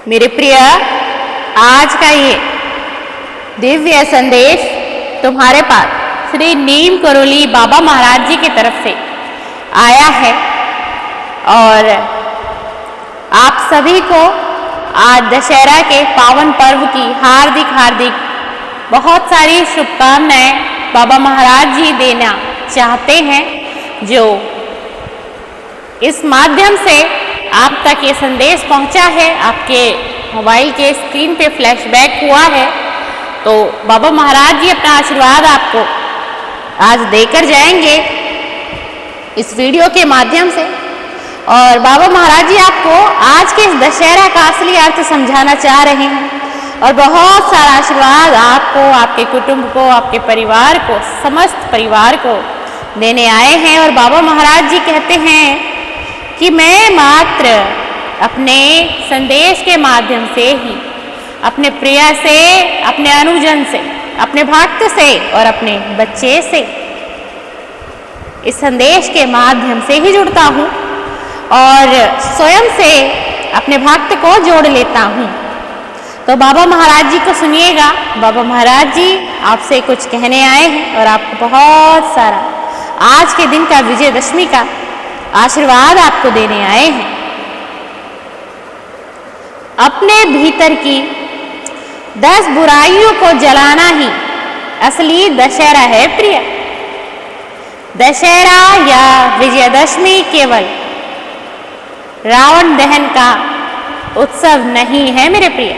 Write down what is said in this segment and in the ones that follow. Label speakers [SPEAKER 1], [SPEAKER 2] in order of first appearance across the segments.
[SPEAKER 1] मेरे प्रिय, आज का ये दिव्य संदेश तुम्हारे पास श्री नीम करोली बाबा महाराज जी की तरफ से आया है और आप सभी को आज दशहरा के पावन पर्व की हार्दिक बहुत सारी शुभकामनाएं बाबा महाराज जी देना चाहते हैं। जो इस माध्यम से आप तक ये संदेश पहुंचा है, आपके मोबाइल के स्क्रीन पे फ्लैशबैक हुआ है, तो बाबा महाराज जी अपना आशीर्वाद आपको आज देकर जाएंगे इस वीडियो के माध्यम से। और बाबा महाराज जी आपको आज के इस दशहरा का असली अर्थ समझाना चाह रहे हैं और बहुत सारा आशीर्वाद आपको, आपके कुटुंब को, आपके परिवार को, समस्त परिवार को देने आए हैं। और बाबा महाराज जी कहते हैं कि मैं मात्र अपने संदेश के माध्यम से ही अपने प्रिय से, अपने अनुजन से, अपने भक्त से और अपने बच्चे से इस संदेश के माध्यम से ही जुड़ता हूँ और स्वयं से अपने भक्त को जोड़ लेता हूँ। तो बाबा महाराज जी को सुनिएगा। बाबा महाराज जी आपसे कुछ कहने आए हैं और आपको बहुत सारा आज के दिन का, विजयदशमी का आशीर्वाद आपको देने आए हैं। अपने भीतर की 10 बुराइयों को जलाना ही असली दशहरा है प्रिय। दशहरा या विजयदशमी केवल रावण दहन का उत्सव नहीं है मेरे प्रिय।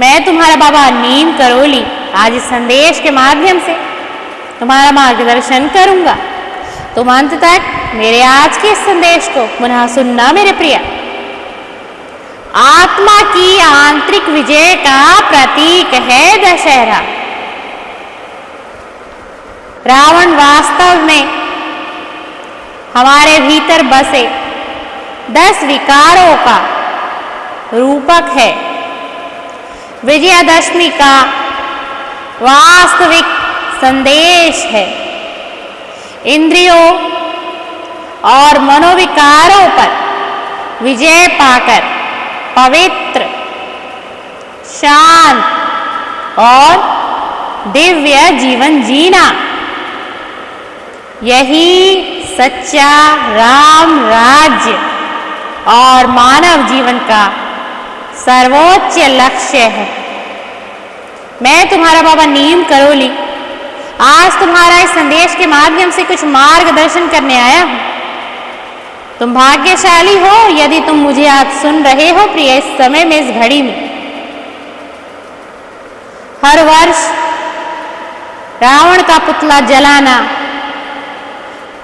[SPEAKER 1] मैं तुम्हारा बाबा नीम करोली आज इस संदेश के माध्यम से तुम्हारा मार्गदर्शन करूंगा। तुम अंत तक मेरे आज के संदेश को पुनः सुनना मेरे प्रिय। आत्मा की आंतरिक विजय का प्रतीक है दशहरा। रावण वास्तव में हमारे भीतर बसे 10 विकारों का रूपक है। विजयादशमी का वास्तविक संदेश है इंद्रियों और मनोविकारों पर विजय पाकर पवित्र, शांत और दिव्य जीवन जीना। यही सच्चा राम राज्य और मानव जीवन का सर्वोच्च लक्ष्य है। मैं तुम्हारा बाबा नीम करोली आज तुम्हारा इस संदेश के माध्यम से कुछ मार्गदर्शन करने आया हूं। तुम भाग्यशाली हो यदि तुम मुझे आज सुन रहे हो प्रिय। इस समय में, इस घड़ी में हर वर्ष रावण का पुतला जलाना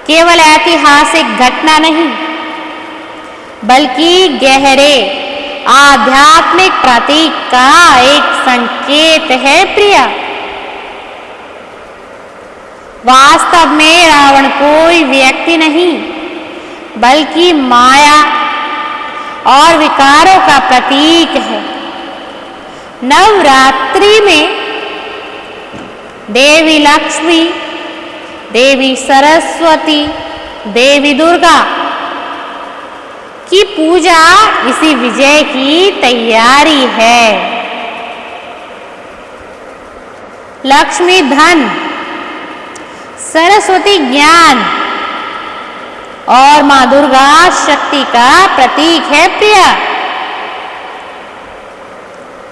[SPEAKER 1] केवल ऐतिहासिक घटना नहीं बल्कि गहरे आध्यात्मिक प्रतीक का एक संकेत है प्रिय। वास्तव में रावण कोई व्यक्ति नहीं बल्कि माया और विकारों का प्रतीक है। नवरात्रि में देवी लक्ष्मी, देवी सरस्वती, देवी दुर्गा की पूजा इसी विजय की तैयारी है। लक्ष्मी धन, सरस्वती ज्ञान और मां दुर्गा शक्ति का प्रतीक है प्रिय।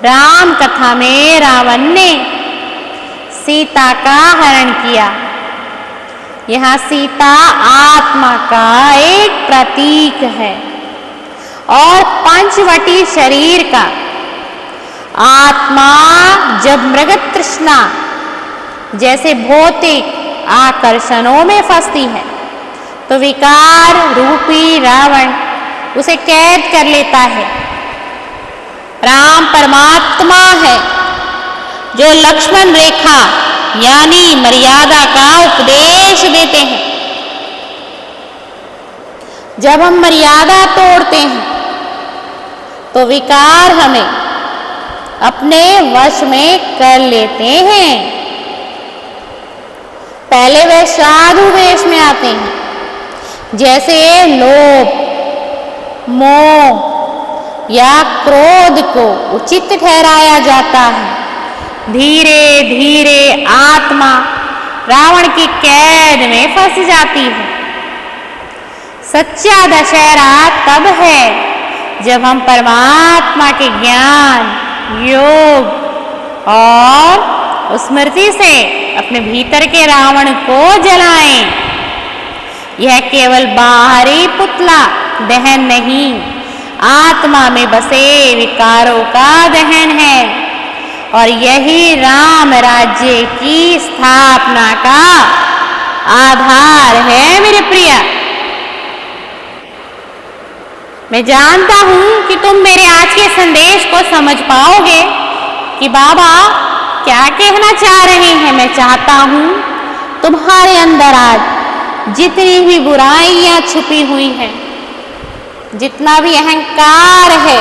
[SPEAKER 1] राम कथा में रावण ने सीता का हरण किया। यहां सीता आत्मा का एक प्रतीक है और पंचवटी शरीर का। आत्मा जब मृग तृष्णा जैसे भौतिक आकर्षणों में फंसती है तो विकार रूपी रावण उसे कैद कर लेता है। राम परमात्मा है जो लक्ष्मण रेखा यानी मर्यादा का उपदेश देते हैं। जब हम मर्यादा तोड़ते हैं तो विकार हमें अपने वश में कर लेते हैं। पहले वे साधु वेश में आते हैं, जैसे लोभ, मोह, या क्रोध को उचित ठहराया जाता है। धीरे धीरे आत्मा रावण की कैद में फंस जाती है। सच्चा दशहरा तब है जब हम परमात्मा के ज्ञान, योग और स्मृति से अपने भीतर के रावण को जलाएं। यह केवल बाहरी पुतला दहन नहीं, आत्मा में बसे विकारों का दहन है और यही राम राज्य की स्थापना का आधार है। मेरे प्रिय, मैं जानता हूं कि तुम मेरे आज के संदेश को समझ पाओगे कि बाबा क्या कहना चाह रहे हैं। मैं चाहता हूं तुम्हारे अंदर आज जितनी भी बुराइयां छुपी हुई हैं, जितना भी अहंकार है,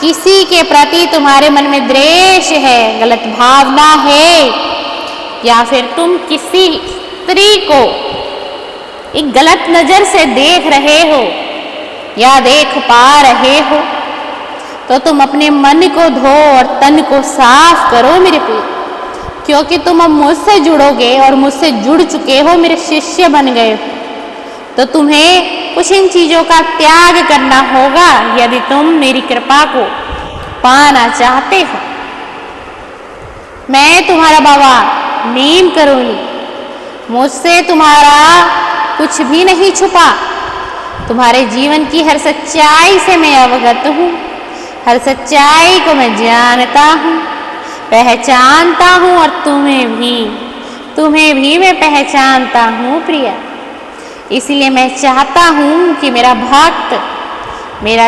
[SPEAKER 1] किसी के प्रति तुम्हारे मन में द्वेष है, गलत भावना है, या फिर तुम किसी स्त्री को एक गलत नजर से देख रहे हो या देख पा रहे हो, तो तुम अपने मन को धो और तन को साफ करो मेरे प्रिय, क्योंकि तुम अब मुझसे जुड़ोगे और मुझसे जुड़ चुके हो, मेरे शिष्य बन गए हो। तो तुम्हें कुछ इन चीजों का त्याग करना होगा यदि तुम मेरी कृपा को पाना चाहते हो। मैं तुम्हारा बाबा नीम करोली, मुझसे तुम्हारा कुछ भी नहीं छुपा। तुम्हारे जीवन की हर सच्चाई से मैं अवगत हूँ, हर सच्चाई को मैं जानता हूँ, पहचानता हूँ और तुम्हें भी मैं पहचानता हूँ प्रिया। इसलिए मैं चाहता हूँ कि मेरा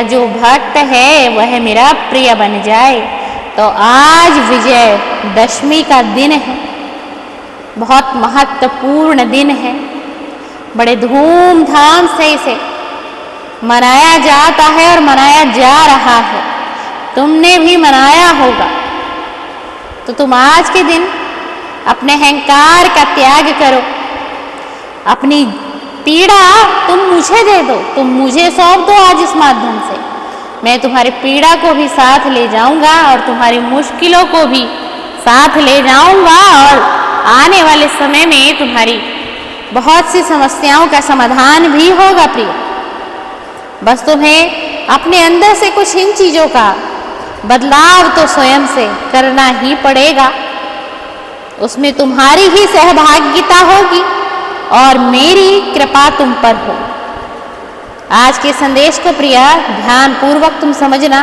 [SPEAKER 1] जो भक्त है वह मेरा प्रिय बन जाए। तो आज विजय दशमी का दिन है, बहुत महत्वपूर्ण दिन है, बड़े धूमधाम से इसे मनाया जाता है और मनाया जा रहा है। तुमने भी मनाया होगा। तो तुम आज के दिन अपने अहंकार का त्याग करो, अपनी पीड़ा तुम मुझे दे दो, तुम मुझे सौंप दो। आज इस माध्यम से मैं तुम्हारी पीड़ा को भी साथ ले जाऊंगा और तुम्हारी मुश्किलों को भी साथ ले जाऊंगा और आने वाले समय में तुम्हारी बहुत सी समस्याओं का समाधान भी होगा प्रिय। बस तुम्हें अपने अंदर से कुछ इन चीजों का बदलाव तो स्वयं से करना ही पड़ेगा। उसमें तुम्हारी ही सहभागिता होगी और मेरी कृपा तुम पर हो। आज के संदेश को प्रिया ध्यान पूर्वक तुम समझना।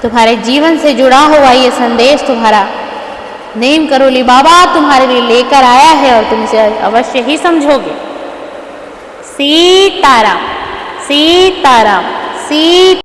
[SPEAKER 1] तुम्हारे जीवन से जुड़ा हुआ ये संदेश तुम्हारा नीम करोली बाबा तुम्हारे लिए लेकर आया है और तुम इसे अवश्य ही समझोगे। सीताराम, सीताराम, सीताराम।